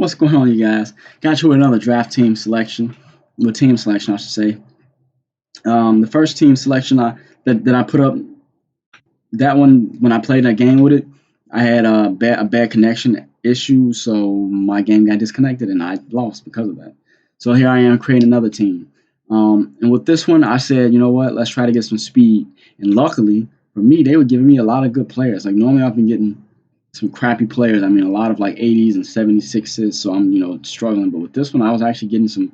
What's going on, you guys? Got you with another draft team selection, with team selection, I should say. The first team selection that I put up, that one when I played that game with it, I had a bad connection issue, so my game got disconnected and I lost because of that. So here I am creating another team. And with this one, I said, you know what? Let's try to get some speed. And luckily for me, they were giving me a lot of good players. Like normally I've been getting some crappy players. I mean, a lot of like 80s and 76s. So I'm, struggling. But with this one, I was actually getting some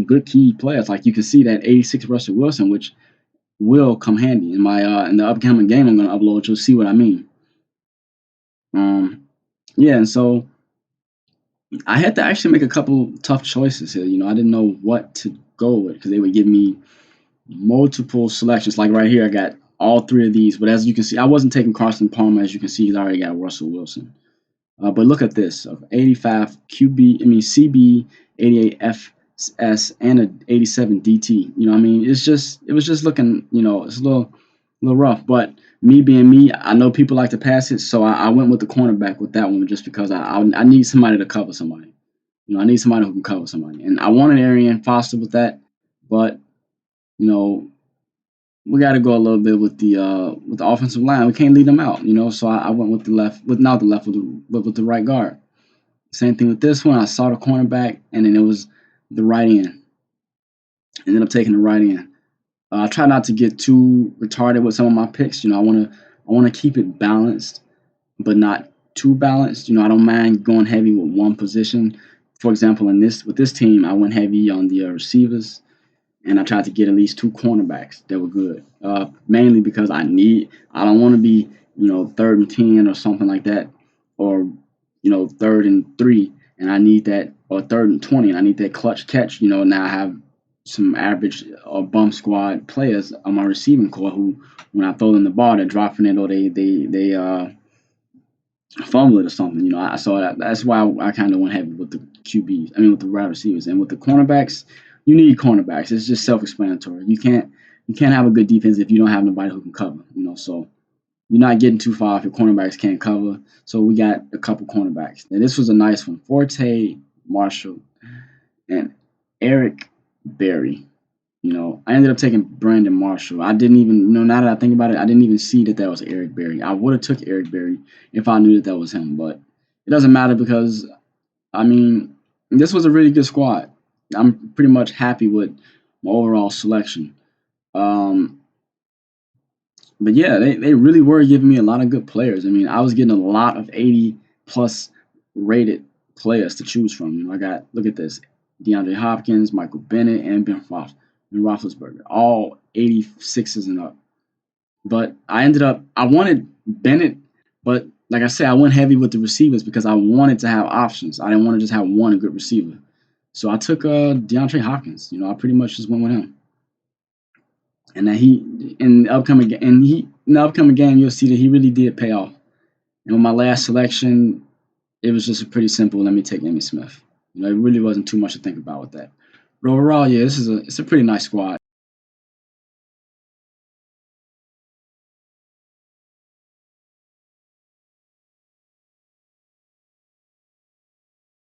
good key players. Like you can see that 86 Russell Wilson, which will come handy in my in the upcoming game I'm going to upload. You'll see what I mean. Yeah, and so I had to actually make a couple tough choices here. I didn't know what to go with because they would give me multiple selections. Like right here, I got all three of these. But as you can see, I wasn't taking Carson Palmer. As you can see, he's already got Russell Wilson. But look at this: 85 QB, CB, 88 FS, and a 87 DT. I mean, it was just looking, it's a little rough. But me being me, I know people like to pass it, so I went with the cornerback with that one just because I need somebody to cover somebody. I need somebody who can cover somebody, and I wanted Arian Foster with that, but you know we got to go a little bit with the offensive line. We can't leave them out, So I went with the left, with not the left, with the right guard. Same thing with this one. I saw the cornerback, and then it was the right end. Ended up taking the right end. I try not to get too retarded with some of my picks. I want to keep it balanced, but not too balanced. I don't mind going heavy with one position. For example, with this team, I went heavy on the receivers, and I tried to get at least two cornerbacks that were good. Mainly because I don't want to be, 3rd and 10 or something like that, or 3rd and 3, and I need that, or 3rd and 20, and I need that clutch catch. Now I have some average or bump squad players on my receiving core who, when I throw them the ball, they're dropping it or they fumble it or something. I saw that. That's why I kind of went heavy with the QBs. I mean, with the wide receivers and with the cornerbacks. You need cornerbacks. It's just self-explanatory. You can't have a good defense if you don't have nobody who can cover. So you're not getting too far if your cornerbacks can't cover. So we got a couple cornerbacks. And this was a nice one. Forte, Marshall, and Eric Berry. I ended up taking Brandon Marshall. I didn't even, now that I think about it, I didn't even see that was Eric Berry. I would have took Eric Berry if I knew that was him, but it doesn't matter because, I mean, this was a really good squad. I'm pretty much happy with my overall selection. Um, but yeah, they really were giving me a lot of good players. I mean, I was getting a lot of 80 plus rated players to choose from. Look at this: DeAndre Hopkins, Michael Bennett, and Ben Roethlisberger, all 86s and up. But I wanted Bennett, but like I said, I went heavy with the receivers because I wanted to have options. I didn't want to just have one good receiver. So I took DeAndre Hopkins. I pretty much just went with him. And that in the upcoming game, you'll see that he really did pay off. And with my last selection, it was just a pretty simple. Let me take Emmitt Smith. It really wasn't too much to think about with that. But overall, yeah, it's a pretty nice squad.